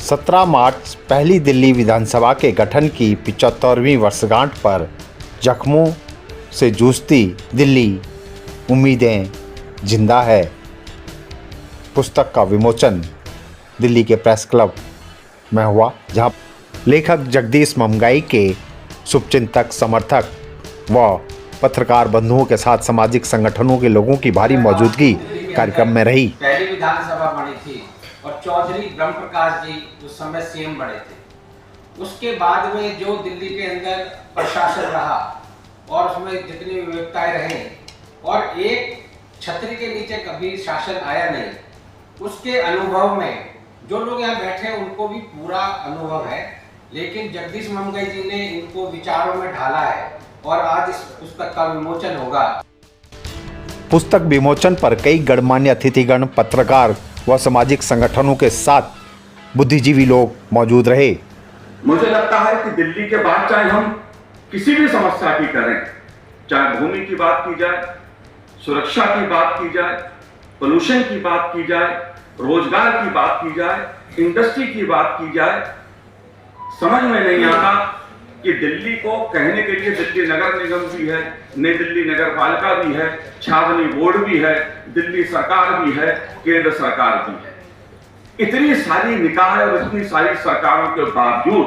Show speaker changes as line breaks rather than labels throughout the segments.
17 मार्च पहली दिल्ली विधानसभा के गठन की 75वीं वर्षगांठ पर जख्मों से जूझती दिल्ली, उम्मीदें जिंदा है पुस्तक का विमोचन दिल्ली के प्रेस क्लब में हुआ, जहां लेखक जगदीश ममगाई के शुभचिंतक, समर्थक व पत्रकार बंधुओं के साथ सामाजिक संगठनों के लोगों की भारी मौजूदगी कार्यक्रम में रही।
पहली विधानसभा बनी थी और चौधरी ब्रह्म प्रकाश जी उस समय सीएम बने थे। उसके बाद में जो दिल्ली के अंदर प्रशासन रहा और उसमें जितनी विविधताएं रही और एक छतरी के नीचे कभी शासन आया नहीं, उसके अनुभव में जो लोग यहाँ बैठे हैं उनको भी पूरा अनुभव है, लेकिन जगदीश ममगाई जी ने इनको विचारों में ढाला है और आज इस पुस्तक का विमोचन होगा।
पुस्तक विमोचन पर कई गणमान्य अतिथिगण, पत्रकार व सामाजिक संगठनों के साथ बुद्धिजीवी लोग मौजूद रहे।
मुझे लगता है कि दिल्ली के बाद चाहे हम किसी भी समस्या की करें, चाहे भूमि की बात की जाए, सुरक्षा की बात की जाए, पोल्यूशन की बात की जाए, रोजगार की बात की जाए, इंडस्ट्री की बात की जाए, समझ में नहीं आता कि दिल्ली को कहने के लिए दिल्ली नगर निगम भी है, नई दिल्ली नगर पालिका भी है, छावनी बोर्ड भी है, दिल्ली सरकार भी है, केंद्र सरकार भी है। इतनी सारी निकाय और इतनी सारी सरकारों के बावजूद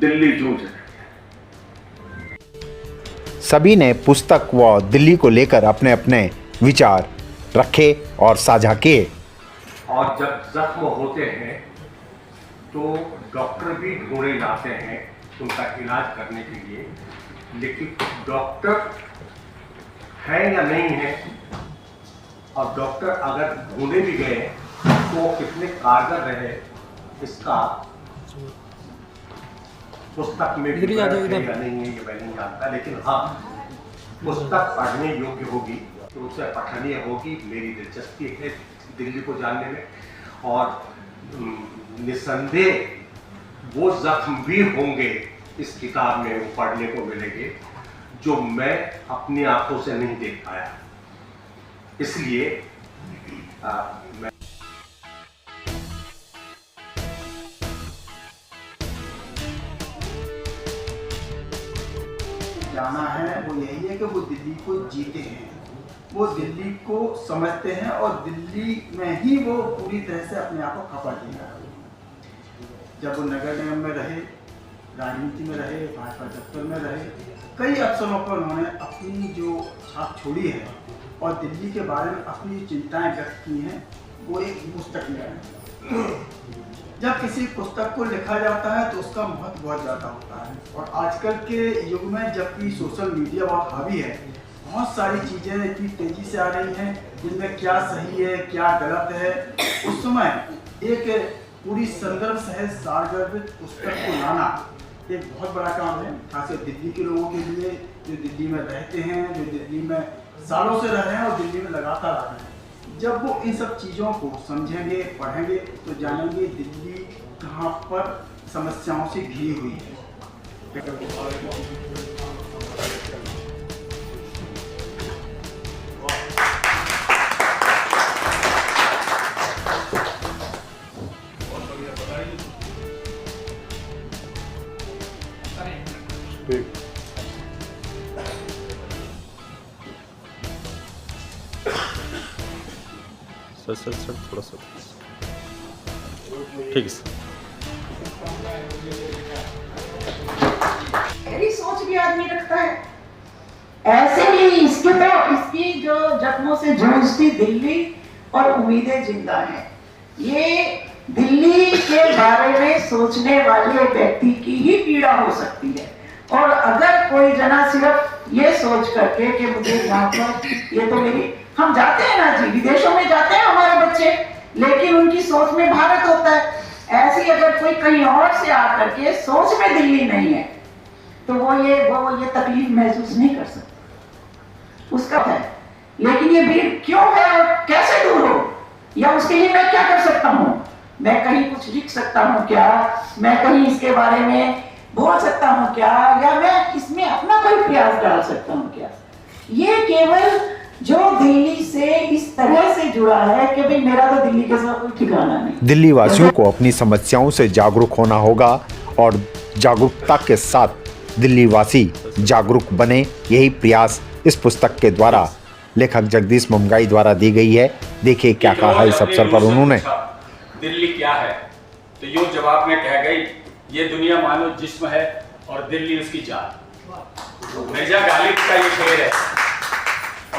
दिल्ली जूझ रही है।
सभी ने पुस्तक व दिल्ली को लेकर अपने अपने विचार रखे और साझा किए।
और जब जख्म होते हैं तो डॉक्टर भी ढूंढे जाते हैं उनका इलाज करने के लिए, लेकिन डॉक्टर है या नहीं है, और डॉक्टर अगर ढूंढे भी गए तो कितने कारगर रहे इसका पुस्तक में भी या नहीं है ये मैं नहीं जानता, लेकिन हाँ पुस्तक पढ़ने योग्य होगी तो उसे पठनीय होगी। मेरी दिलचस्पी है दिल्ली को जानने में, और निसंदेह वो जख्म भी होंगे इस किताब में, वो पढ़ने को मिलेंगे जो मैं अपनी आंखों से नहीं देख पाया। इसलिए मैं
जाना है वो यही है कि वो दिल्ली को जीते हैं, वो दिल्ली को समझते हैं और दिल्ली में ही वो पूरी तरह से अपने आप को खपा देगा। जब वो नगर निगम में रहे, राजनीति में रहे, भाजपा दफ्तर में रहे, कई अवसरों पर उन्होंने अपनी जो छाप छोड़ी है और दिल्ली के बारे में अपनी चिंताएं व्यक्त की हैं, वो एक पुस्तक में है। जब किसी पुस्तक को लिखा जाता है तो उसका महत्व बहुत ज़्यादा होता है, और आजकल के युग में जबकि सोशल मीडिया बहुत हावी है, बहुत सारी चीज़ें इतनी तेज़ी से आ रही हैं जिनमें क्या सही है क्या गलत है, उस समय एक पूरी संदर्भ सहित सारगर्भित पुस्तक को लाना एक बहुत बड़ा काम है, खासकर दिल्ली के लोगों के लिए जो दिल्ली में रहते हैं, जो दिल्ली में सालों से रह रहे हैं और दिल्ली में लगातार आ रहे हैं। जब वो इन सब चीज़ों को समझेंगे, पढ़ेंगे तो जानेंगे दिल्ली कहाँ पर समस्याओं से घिरी हुई है।
सर थोड़ा सा ठीक है सर।
मेरी सोच भी आदमी रखता है ऐसे ही। इसकी जो जख्मों से जूझती दिल्ली और उम्मीदें जिंदा हैं, ये दिल्ली के बारे में सोचने वाले व्यक्ति की ही पीड़ा हो सकती है। और अगर कोई जना सिर्फ ये सोच करके कि मुझे यहाँ पर ये तो मेरी, हम जाते हैं ना जी, विदेशों में जाते हैं हमारे बच्चे, लेकिन उनकी सोच में भारत होता है। ऐसी अगर कोई कहीं और से आकर के सोच में दिल्ली नहीं है तो वो ये तकलीफ महसूस नहीं कर सकता, उसका है। लेकिन ये भीड़ क्यों है और कैसे दूर हो, या उसके लिए मैं क्या कर सकता हूँ? मैं कहीं कुछ लिख सकता हूँ क्या? मैं कहीं इसके बारे में बोल सकता हूँ क्या? या मैं इसमें अपना कोई प्रयास डाल सकता हूँ क्या? ये केवल जो दिल्ली से इस तरह से जुड़ा है कि भाई मेरा तो दिल्ली के साथ कोई ठिकाना नहीं।
दिल्ली वासियों को अपनी समस्याओं से जागरूक होना होगा और जागरूकता के साथ दिल्ली वासी जागरूक बने, यही प्रयास इस पुस्तक के द्वारा लेखक जगदीश मुमगाई द्वारा दी गई है। देखिए क्या कहा इस अवसर पर उन्होंने।
दिल्ली क्या है, तो यूं जवाब में कह गई, ये दुनिया मानो जिस्म है और दिल्ली उसकी जान। मिर्जा गालिब का ये शेर है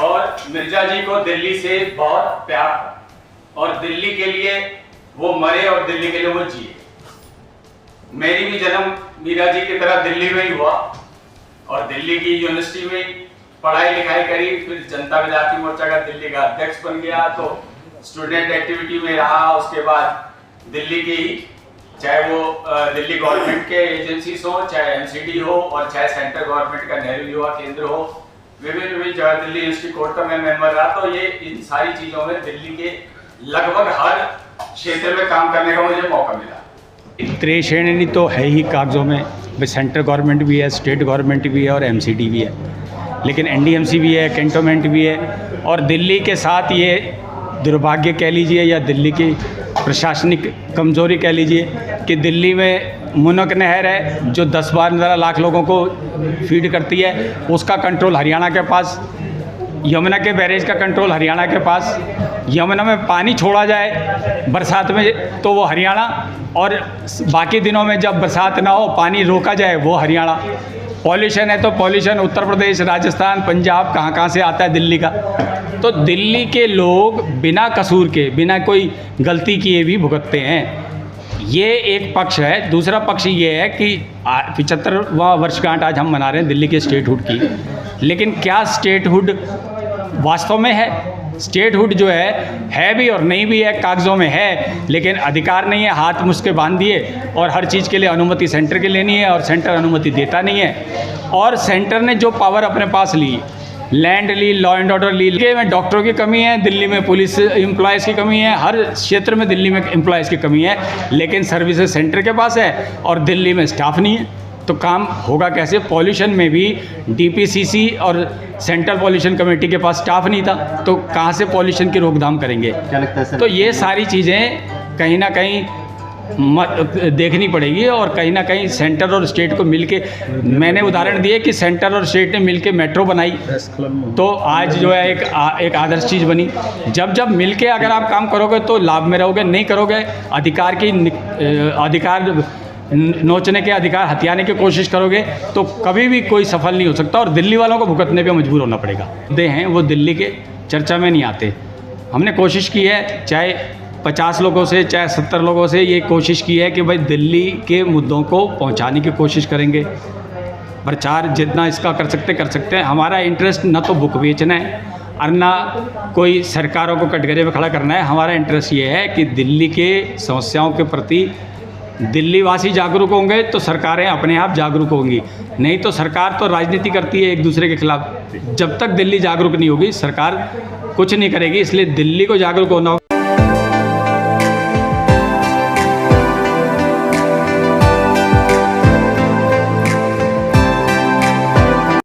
और मिर्जा जी को दिल्ली से बहुत प्यार था और दिल्ली के लिए वो मरे और दिल्ली के लिए वो जिए। मेरी भी जन्म मीरा जी की तरह दिल्ली में ही हुआ और दिल्ली की यूनिवर्सिटी में पढ़ाई लिखाई करी, फिर जनता विद्यार्थी मोर्चा का दिल्ली का अध्यक्ष बन गया, तो स्टूडेंट एक्टिविटी में रहा। उसके बाद दिल्ली की, चाहे वो दिल्ली गवर्नमेंट के एजेंसीज हो, चाहे एमसीडी हो और चाहे सेंट्रल गवर्नमेंट का नेहरू युवा केंद्र हो, विभिन्न जगह दिल्ली यूनिवर्सिटी कोर्ट का मैं मेंबर रहा। तो ये इन सारी चीजों में दिल्ली के लगभग हर क्षेत्र में काम करने का मुझे मौका मिला।
त्रिश्रेणी तो है ही कागजों में, भाई सेंट्रल गवर्नमेंट भी है, स्टेट गवर्नमेंट भी है और एमसीडी भी है, लेकिन एनडीएमसी भी है, कैंटोनमेंट भी है। और दिल्ली के साथ ये दुर्भाग्य कह लीजिए या दिल्ली की प्रशासनिक कमज़ोरी कह लीजिए कि दिल्ली में मुनक नहर है जो 10-12 लाख लोगों को फीड करती है, उसका कंट्रोल हरियाणा के पास। यमुना के बैरेज का कंट्रोल हरियाणा के पास। यमुना में पानी छोड़ा जाए बरसात में तो वो हरियाणा, और बाकी दिनों में जब बरसात ना हो पानी रोका जाए वो हरियाणा। पॉल्यूशन है तो पॉल्यूशन उत्तर प्रदेश, राजस्थान, पंजाब, कहाँ से आता है दिल्ली का। तो दिल्ली के लोग बिना कसूर के, बिना कोई गलती किए भी भुगतते हैं। ये एक पक्ष है। दूसरा पक्ष ये है कि 75वां वर्षगांठ आज हम मना रहे हैं दिल्ली के स्टेटहुड की, लेकिन क्या स्टेटहुड वास्तव में है? स्टेटहुड जो है भी और नहीं भी है, कागज़ों में है लेकिन अधिकार नहीं है। हाथ मुझके बांध दिए और हर चीज़ के लिए अनुमति सेंटर की लेनी है और सेंटर अनुमति देता नहीं है। और सेंटर ने जो पावर अपने पास ली, लैंड ली, लॉ एंड ऑर्डर ली, दिल्ली में डॉक्टरों की कमी है, दिल्ली में पुलिस एम्प्लॉयज़ की कमी है, हर क्षेत्र में दिल्ली में एम्प्लॉयज़ की कमी है, लेकिन सर्विसेज सेंटर के पास है और दिल्ली में स्टाफ नहीं है। तो काम होगा कैसे? पॉल्यूशन में भी डीपीसीसी और सेंट्रल पॉल्यूशन कमेटी के पास स्टाफ नहीं था, तो कहाँ से पॉल्यूशन की रोकथाम करेंगे?
क्या लगता है सर?
तो ये सारी चीज़ें कहीं ना कहीं देखनी पड़ेगी और कहीं ना कहीं सेंटर और स्टेट को मिलके, मैंने उदाहरण दिए कि सेंटर और स्टेट ने मिलके मेट्रो बनाई तो आज जो है एक आदर्श चीज़ बनी। जब मिलके अगर आप काम करोगे तो लाभ में रहोगे, नहीं करोगे अधिकार नोचने के, अधिकार हथियाने की कोशिश करोगे तो कभी भी कोई सफल नहीं हो सकता और दिल्ली वालों को भुगतने पे मजबूर होना पड़ेगा। मुद्दे हैं वो दिल्ली के चर्चा में नहीं आते। हमने कोशिश की है, चाहे 50 लोगों से चाहे 70 लोगों से, ये कोशिश की है कि भाई दिल्ली के मुद्दों को पहुंचाने की कोशिश करेंगे। प्रचार जितना इसका कर सकते हैं। हमारा इंटरेस्ट न तो बुक बेचना है और ना कोई सरकारों को कटघरे में खड़ा करना है। हमारा इंटरेस्ट ये है कि दिल्ली के समस्याओं के प्रति दिल्ली वासी जागरूक होंगे तो सरकारें अपने आप जागरूक होंगी, नहीं तो सरकार तो राजनीति करती है एक दूसरे के खिलाफ। जब तक दिल्ली जागरूक नहीं होगी सरकार कुछ नहीं करेगी, इसलिए दिल्ली को जागरूक होना होगा।